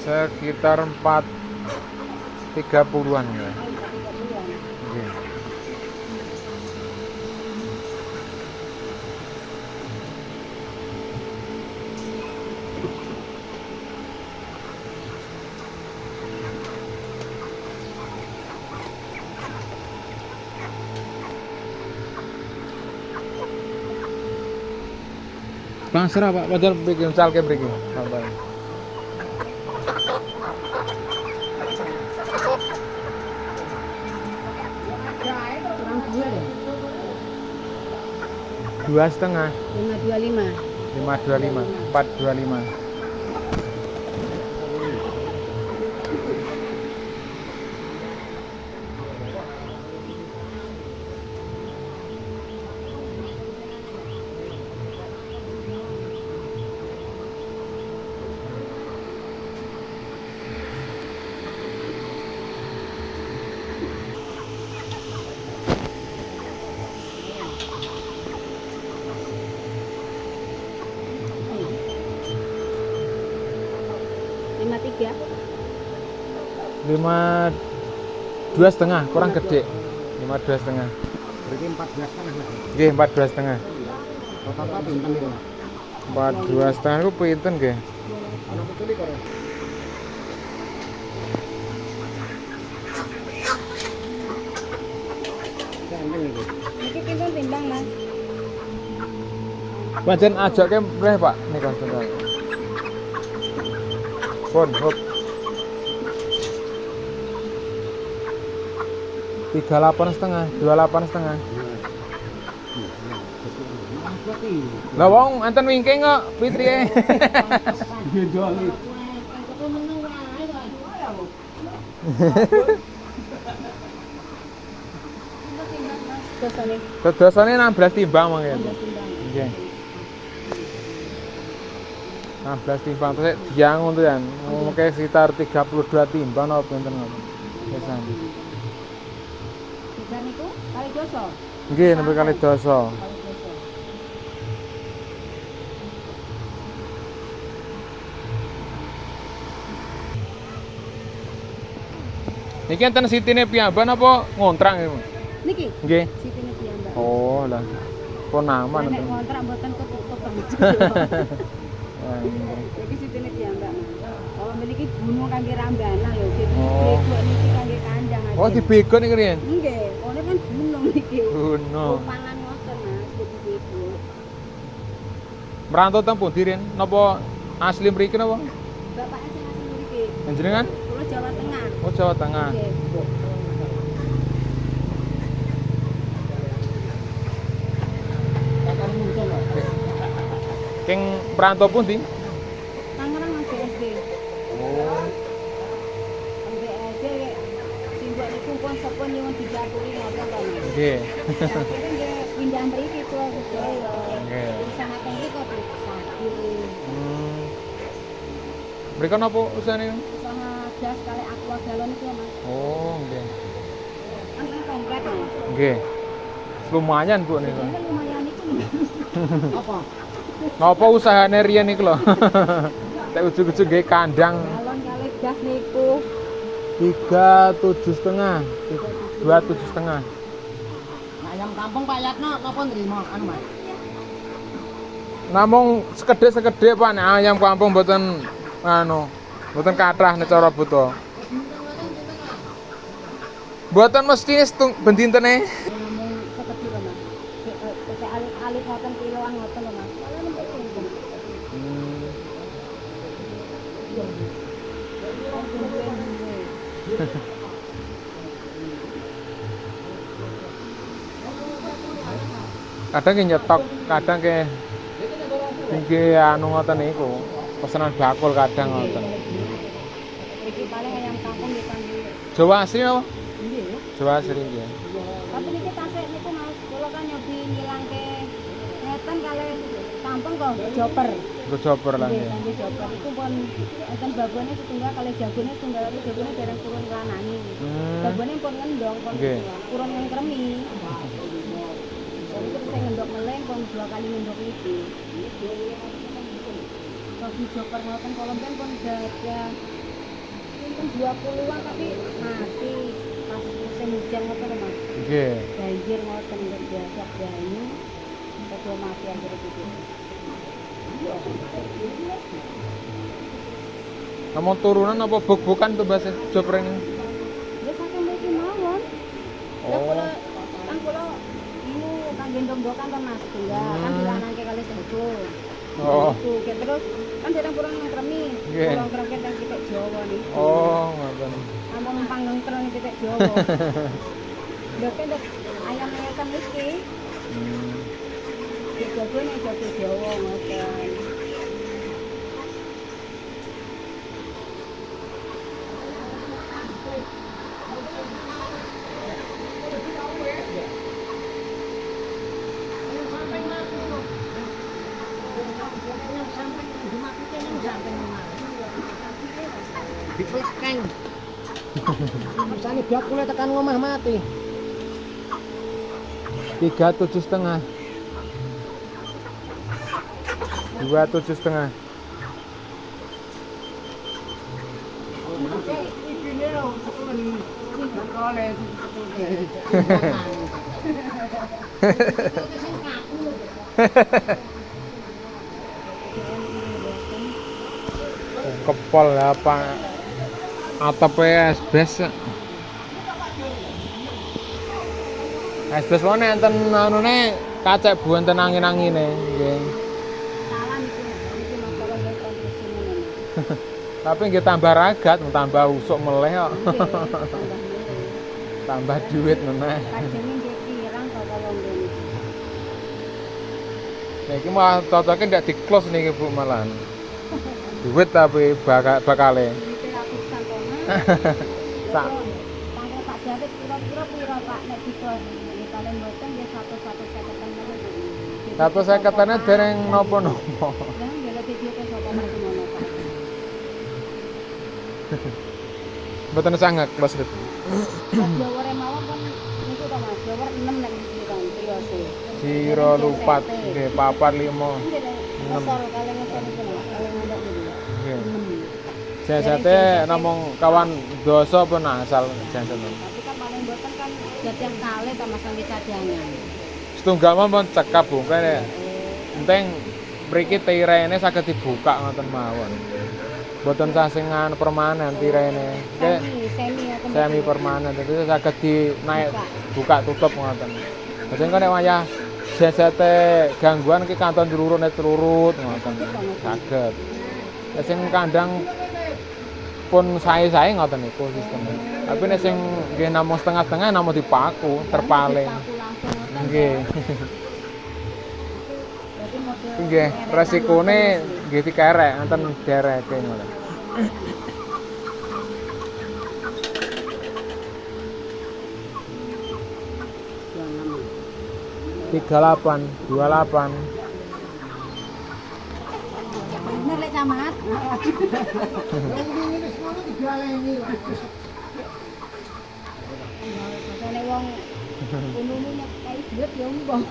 Sekitar 4.30-an ya. Oke. Bang serah Pak, padahal bikin calke mriki. Sampai. Dua setengah. 525. 525. 425. Tiga. 5.2,5 kurang gede. 5.2,5. Berarti 14,5. Nggih, 4.2,5. Total pinten niku? 4.2,5 iku pinten nggih? Ana betul iki karo. Ganteng iki. Iki pinten timbang, Mas? Pancen ajake mreh Pak nika sebentar. Pun, hop. 38,5, 28,5. Lah wong enten wingking kok Fitri. Gendoli. Dosane. Kedosane 16 timbang mangke. 16 timbang. Nggih. 16 timbang terus diang ngono ya. Mungkin sekitar 32 timbang apa pinten ngono. Pesan. Tiga niku kali doso. Nggih, nembe kali doso. Kali doso. Niki enten sitine piyamban apa ngontrak niku? Niki Nggih. sitine piyambak. Oh, lah. Pun aman Nek enten. kontrak mboten ketutup. Ah, nggih. Iki sitine piyambak. Kalau mriki gunung kangge rambana lho, jadi Oh. bego niki kangge kandang aja. Oh, dibego niki riyen. Nggih, kene kan gunung iki. Gunung. Pangan ngoten Mas, jadi bego. Merantau teng pundi riyen? Napa asli mriki napa? Bapaknya sing asli mriki. Panjenengan? Kula Jawa Tengah. Oh, Jawa Tengah. Nggih. King merantau pundi? Tangerang Mas BSD. Oh. BSD simbok niku pun sepun nyuwun dijaturi ngoten to. Mas. Nggih. Akhirnya nggih pindah mriki kula sedaya. Nggih. Usaha teng mriki kok sakit. Mriko napa usahane? Usaha gas kali aqua galon itu Mas. Oh, nggih. Kan ini komplek Mas. Nggih. Lumayan Bu niku. Ini lumayan itu. Apa? Napa usahane riyen niku lho? Tek ujug-ujug nggih kandang Galon kali gas niku 3,7,5. 2,7,5. Nah, ayam kampung Pak Yatno napa nrimo anu Mas? Namung sekedhik-sekedhik Pak nek ayam kampung mboten anu, mboten kathah nek cara buta. Mboten mesti bendintene. ngomong sekedhik lho Mas. Kek alit-alit ngoten kiloan ngoten lho Mas. Kalau nempel pinten. Kadang ki nyetok, kadang ki tinggi anu ngoten niku. Pesanan bakul kadang ngoten. Iki paling ayam kampung nggih kangge Jawa asli apa? nggih. Jawa asli nggih. Tapi niki tasik niku Mas, kula kan nyobi ngilangke ngeten kali kampung kok joper. Nggo joper lah Nggih, nggih. kangge joper iku pun enten babone setunggal kali jagone setunggal tapi jagone dereng purun lanani. Babone pun ngendong pun Nggih. purun ngkremi. Jadi terus saya ngendok meleng pun 2 kali ngendok iki. Kalau di joper ngoten kolomben pun ada Pinten 20-an tapi mati pas musim hujan ngoten lho Mas. Nggih. Banjir ngoten nggih biasa banyu. Kedua mati akhirnya gitu. Namun turunan apa buk-bukan tuh bahasa job ini? Ya saking mriki mawon. Ya Oh. kan kula ini kan gendong dokan kan Mas tunggal kan dilanangke kali sepupu. Oh. Itu terus kan dereng purun ngremi. Nggih. Purun kreket kan pitik Jawa niku. Oh, ngoten. Ampun numpang nongkrong pitik Jawa. Lho kan ayam ngeten iki dijagone jago Jawa ngoten. Diplekeng. Misane bakule tekan ngomah mati. 3,7,5. 2,7,5. Iki lho, sekon. Bakule Kepol apa? Atepe asbes. Asbes wae enten anune kacek bu enten angin-angine nggih. Salah niku masalah ya konstruksi ngono. Tapi nggih tambah ragat, tambah usuk meleh kok. Tambah nilai. Tambah duit meneh. Kajene nggih kirang kok longgen. Niki mah cocoke ndak di-close niki Bu malahan. Duit tapi bakale. Iki ratusan to Mas. Sak Tanggal Pak David kira-kira pira Pak nek dikos nggih kalian mboten nggih 150-an ngono. 150-ane dereng napa-napa. Lah nggih lek video sapa Mas ngono Pak. Mboten sangat Mas. Jaware mawon kan niku to Mas, jawar 6 nek iki kan triose. Siro lupat nggih 4 5. Ngesor kalih ngesor niku lho, kalih ngandhak niku. Nggih. 6. Jasate namung kawan dosa pun asal jasate. Tapi kan paling mboten kan jadian kalih ta Mas nggih cadangan. Setunggal mawon cekap bungkane. Penting mriki tirene saged dibuka ngoten mawon. Mboten sasingan permanen tirene. Semi permanen jadi saged dinaik buka tutup ngoten. Dadi kok nek wayah jasate gangguan ki kanton cururune cururut ngoten. Saged. Nek sing kandang pun sae-sae ngoten niku sistemnya. Tapi nek sing nggih namung setengah-setengah namung dipaku, terpaling. Nggih. Nggih, resikone nggih dikerek enten dereke ngoten. 38, 28. Bener lek camat. ini semua digaleni. Nek wong umumnya nek kae duit ya mbah.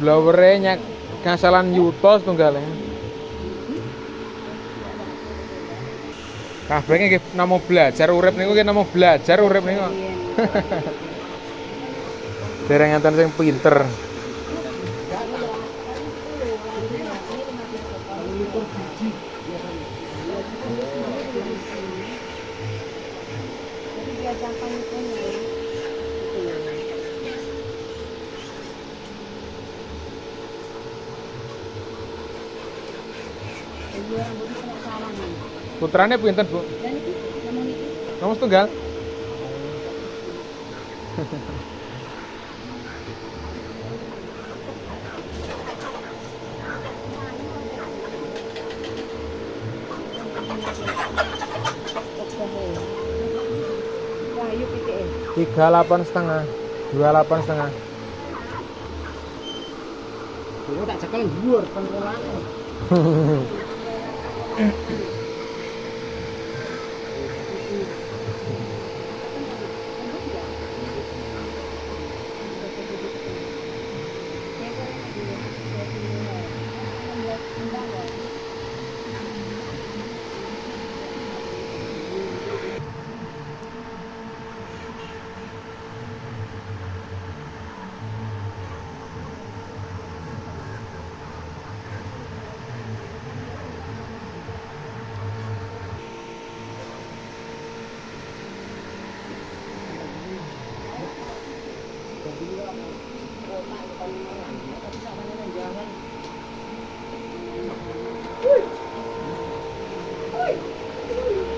Blowere nyak kasalan yuto setunggal. Kabeh nggih namung belajar urip niku nggih namung belajar urip niku. Dereng enten sing pinter. Putrane pinten, Bu? Dan iki namung iki Nomor setunggal. Kayu pitike. 38,5, 28,5. Ini tak cekel dhuwur pentrolane.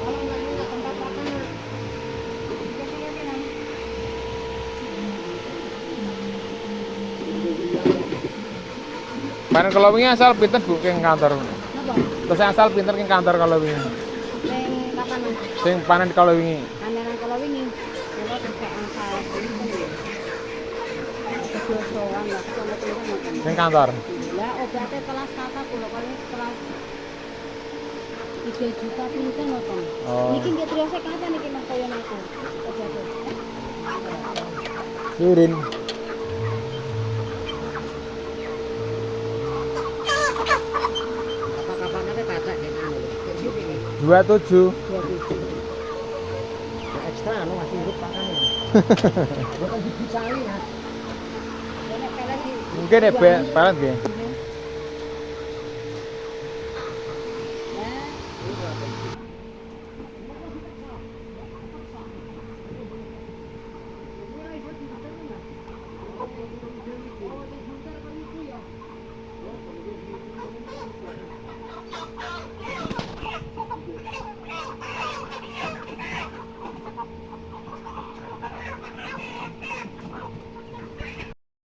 Kalau nggak ini nggak tempat makan. Panen kalau wingi asal pinten Bu king kantor. Napa? Terus asal pinten king kantor kalau wingi. Sing kapan? Sing panen kalau wingi. Paneran kalau wingi. Kalau kerjaan saya ini. Kedosoan lah, sama teman-teman. King kantor. Lah obatnya kelas kata kula kali kelas 3 juta pinten ngoten. Oh. Niki nggih triose kapan niki Mas koyo aku. Obatnya. Yurin. Kapan-kapan nanti kacak deh anu. Jadi ini 27. ekstra anu masih hidup pakannya. Bukan dibisali ya. Nek pelet di Mungkin ya pelet nggih.